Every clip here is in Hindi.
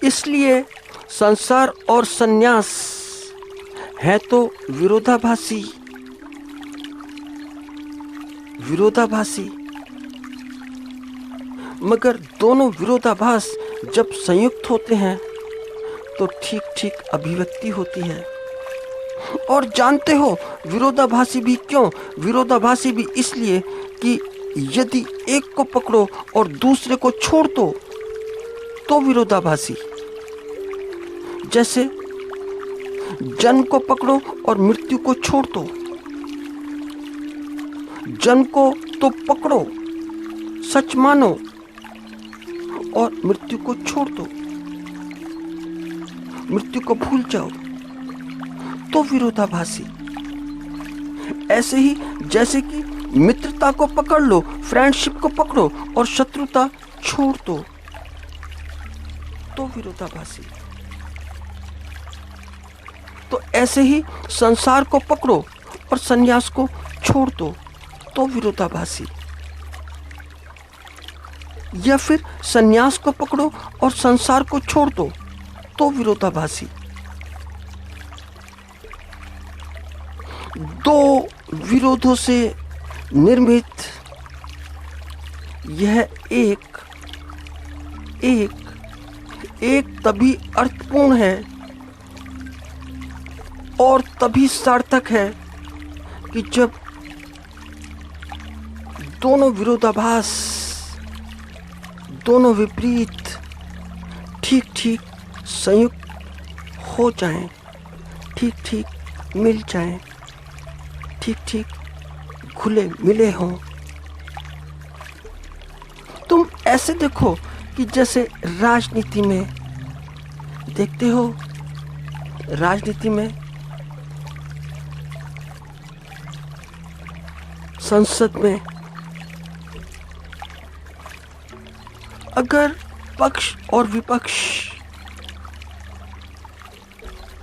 इसलिए संसार और संन्यास है तो विरोधाभासी। मगर दोनों विरोधाभास जब संयुक्त होते हैं तो ठीक ठीक अभिव्यक्ति होती है। और जानते हो विरोधाभासी भी क्यों? विरोधाभासी भी इसलिए कि यदि एक को पकड़ो और दूसरे को छोड़ दो तो विरोधाभासी। जैसे जन्म को पकड़ो और मृत्यु को छोड़ दो। जन्म को तो पकड़ो, सच मानो, और मृत्यु को छोड़ दो, मृत्यु को भूल जाओ, तो विरोधाभासी। ऐसे ही जैसे कि मित्रता को पकड़ लो, फ्रेंडशिप को पकड़ो और शत्रुता छोड़ दो, तो विरोधाभासी। तो ऐसे ही संसार को पकड़ो और संन्यास को छोड़ दो, तो विरोधाभासी। या फिर संन्यास को पकड़ो और संसार को छोड़ दो, तो विरोधाभासी। दो विरोधों से निर्मित यह एक तभी अर्थपूर्ण है और तभी सार्थक है कि जब दोनों विरोधाभास, दोनों विपरीत ठीक ठीक संयुक्त हो जाएं, ठीक ठीक मिल जाएं, ठीक ठीक घुले मिले हों। तुम ऐसे देखो कि जैसे राजनीति में देखते हो, राजनीति में संसद में अगर पक्ष और विपक्ष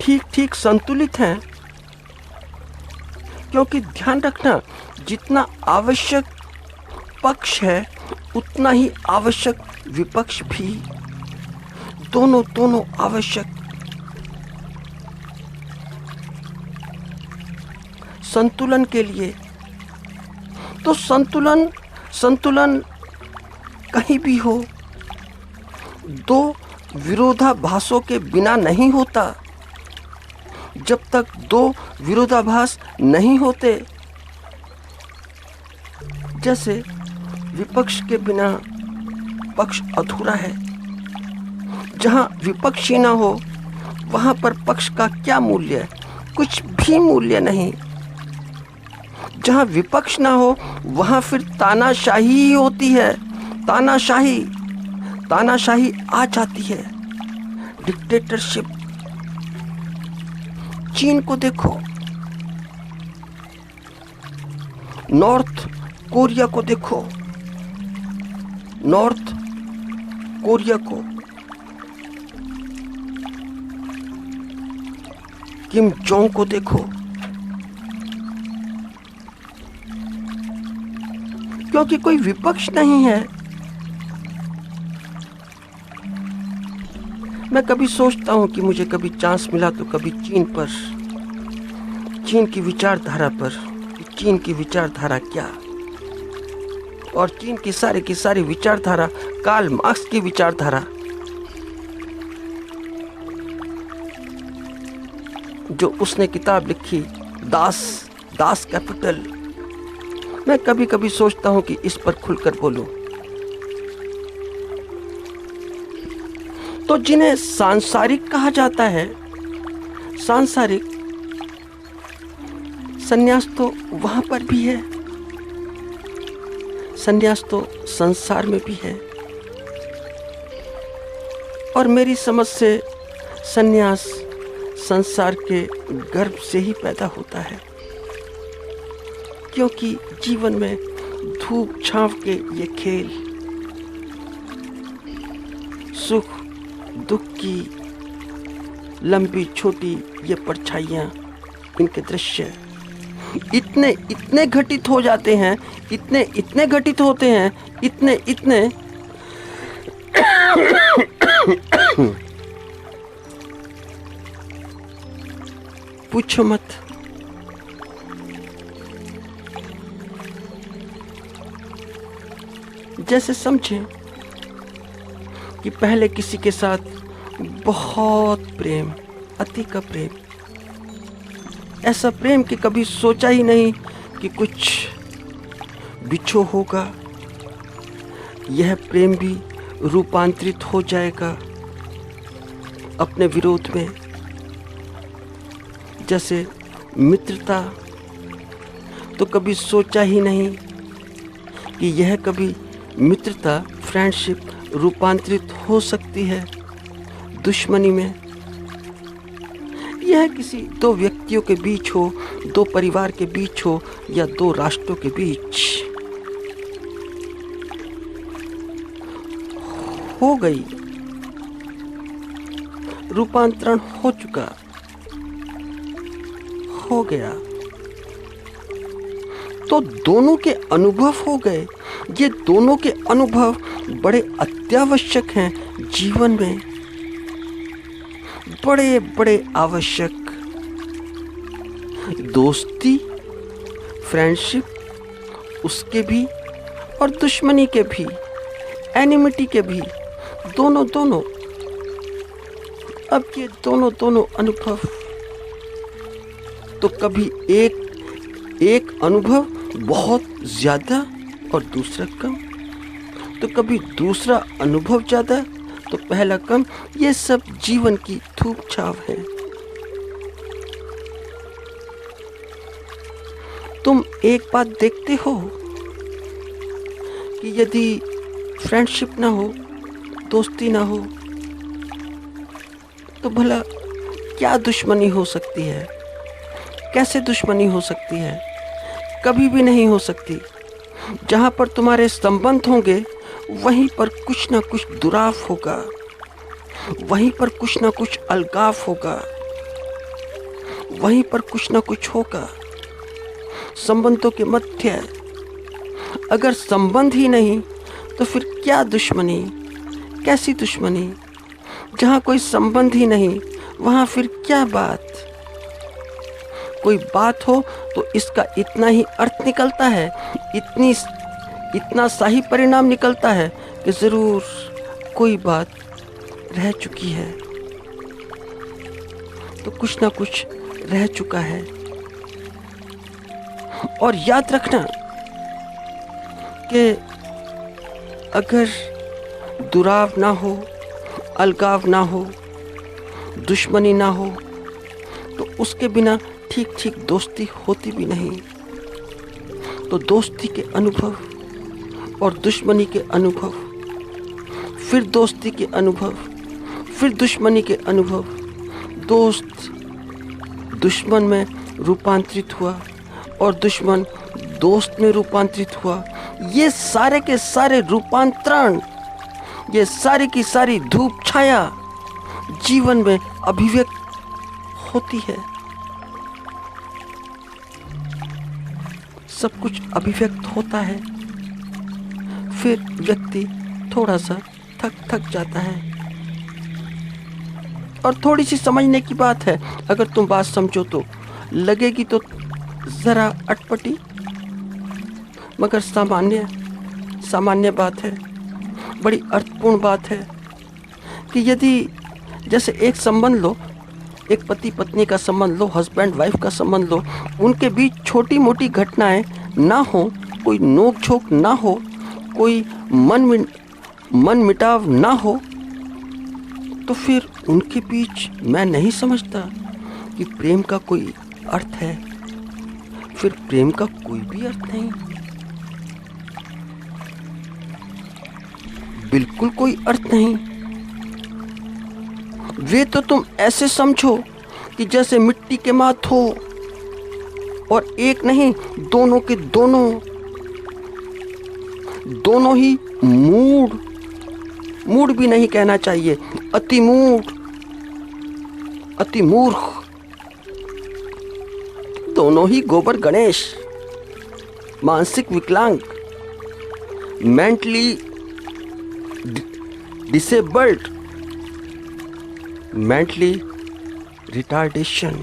ठीक ठीक संतुलित हैं, क्योंकि ध्यान रखना जितना आवश्यक पक्ष है उतना ही आवश्यक विपक्ष भी, दोनों आवश्यक। संतुलन के लिए तो संतुलन कहीं भी हो, दो विरोधाभासों के बिना नहीं होता। जब तक दो विरोधाभास नहीं होते, जैसे विपक्ष के बिना पक्ष अधूरा है। जहां विपक्ष ही ना हो वहां पर पक्ष का क्या मूल्य? कुछ भी मूल्य नहीं। जहां विपक्ष ना हो वहां फिर तानाशाही ही होती है। तानाशाही आ जाती है, डिक्टेटरशिप। चीन को देखो, नॉर्थ कोरिया को देखो, नॉर्थ कोरिया को, किम जोंग को देखो। क्योंकि कोई विपक्ष नहीं है। मैं कभी सोचता हूं कि मुझे कभी चांस मिला तो कभी चीन की विचारधारा पर, चीन की विचारधारा क्या, और चीन की सारी विचारधारा, कार्ल मार्क्स की विचारधारा, जो उसने किताब लिखी दास कैपिटल। मैं कभी कभी सोचता हूं कि इस पर खुलकर बोलूं। तो जिन्हें सांसारिक कहा जाता है, सांसारिक, संन्यास तो वहां पर भी है, संन्यास तो संसार में भी है। और मेरी समझ से संन्यास संसार के गर्भ से ही पैदा होता है, क्योंकि जीवन में धूप छांव के ये खेल, सुख दुख की लंबी छोटी ये परछाइयाँ, इनके दृश्य इतने घटित हो जाते हैं, इतने घटित होते हैं, इतने पूछो मत। जैसे समझें कि पहले किसी के साथ बहुत प्रेम, अति का प्रेम, ऐसा प्रेम कि कभी सोचा ही नहीं कि कुछ बिछो होगा। यह प्रेम भी रूपांतरित हो जाएगा अपने विरोध में। जैसे मित्रता, तो कभी सोचा ही नहीं कि यह कभी मित्रता, फ्रेंडशिप रूपांतरित हो सकती है दुश्मनी में। यह किसी दो व्यक्तियों के बीच हो, दो परिवार के बीच हो, या दो राष्ट्रों के बीच हो गई। रूपांतरण हो चुका, हो गया। तो दोनों के अनुभव हो गए। ये दोनों के अनुभव बड़े अत्यावश्यक हैं जीवन में, बड़े बड़े आवश्यक। दोस्ती, फ्रेंडशिप, उसके भी और दुश्मनी के भी, एनिमिटी के भी, दोनों। अब ये दोनों अनुभव, तो कभी एक अनुभव बहुत ज्यादा और दूसरा कम, तो कभी दूसरा अनुभव ज्यादा तो पहला कम। ये सब जीवन की थूक छाव है। तुम एक बात देखते हो कि यदि फ्रेंडशिप ना हो, दोस्ती ना हो, तो भला क्या दुश्मनी हो सकती है? कैसे दुश्मनी हो सकती है? कभी भी नहीं हो सकती। जहां पर तुम्हारे संबंध होंगे वहीं पर कुछ ना कुछ दुराव होगा, वहीं पर कुछ ना कुछ अलगाव होगा, वहीं पर कुछ ना कुछ होगा संबंधों के मध्य। अगर संबंध ही नहीं तो फिर क्या दुश्मनी, कैसी दुश्मनी? जहां कोई संबंध ही नहीं वहां फिर क्या बात? कोई बात हो तो इसका इतना ही अर्थ निकलता है, इतना सा ही परिणाम निकलता है कि जरूर कोई बात रह चुकी है, तो कुछ ना कुछ रह चुका है। और याद रखना कि अगर दुराव ना हो, अलगाव ना हो, दुश्मनी ना हो, तो उसके बिना ठीक दोस्ती होती भी नहीं। तो दोस्ती के अनुभव और दुश्मनी के अनुभव, फिर दोस्ती के अनुभव, फिर दुश्मनी के अनुभव, दोस्त दुश्मन में रूपांतरित हुआ और दुश्मन दोस्त में रूपांतरित हुआ। ये सारे के सारे रूपांतरण, ये सारी की सारी धूप छाया जीवन में अभिव्यक्त होती है। सब कुछ अभिव्यक्त होता है, फिर व्यक्ति थोड़ा सा थक जाता है। और थोड़ी सी समझने की बात है, अगर तुम बात समझो तो लगेगी तो जरा अटपटी, मगर सामान्य बात है, बड़ी अर्थपूर्ण बात है कि यदि जैसे एक संबंध लो, एक पति पत्नी का संबंध लो, हस्बैंड वाइफ का संबंध लो, उनके बीच छोटी मोटी घटनाएं ना हो, कोई नोक झोंक ना हो, कोई मन मिटाव ना हो, तो फिर उनके बीच मैं नहीं समझता कि प्रेम का कोई अर्थ है। फिर प्रेम का कोई भी अर्थ नहीं, बिल्कुल कोई अर्थ नहीं। वे तो तुम ऐसे समझो कि जैसे मिट्टी के माथ हो, और एक नहीं, दोनों के दोनों ही मूड भी नहीं कहना चाहिए, अति मूर्ख, दोनों ही गोबर गणेश, मानसिक विकलांग, मेंटली डिसेबल्ड, मेंटली रिटार्डेशन।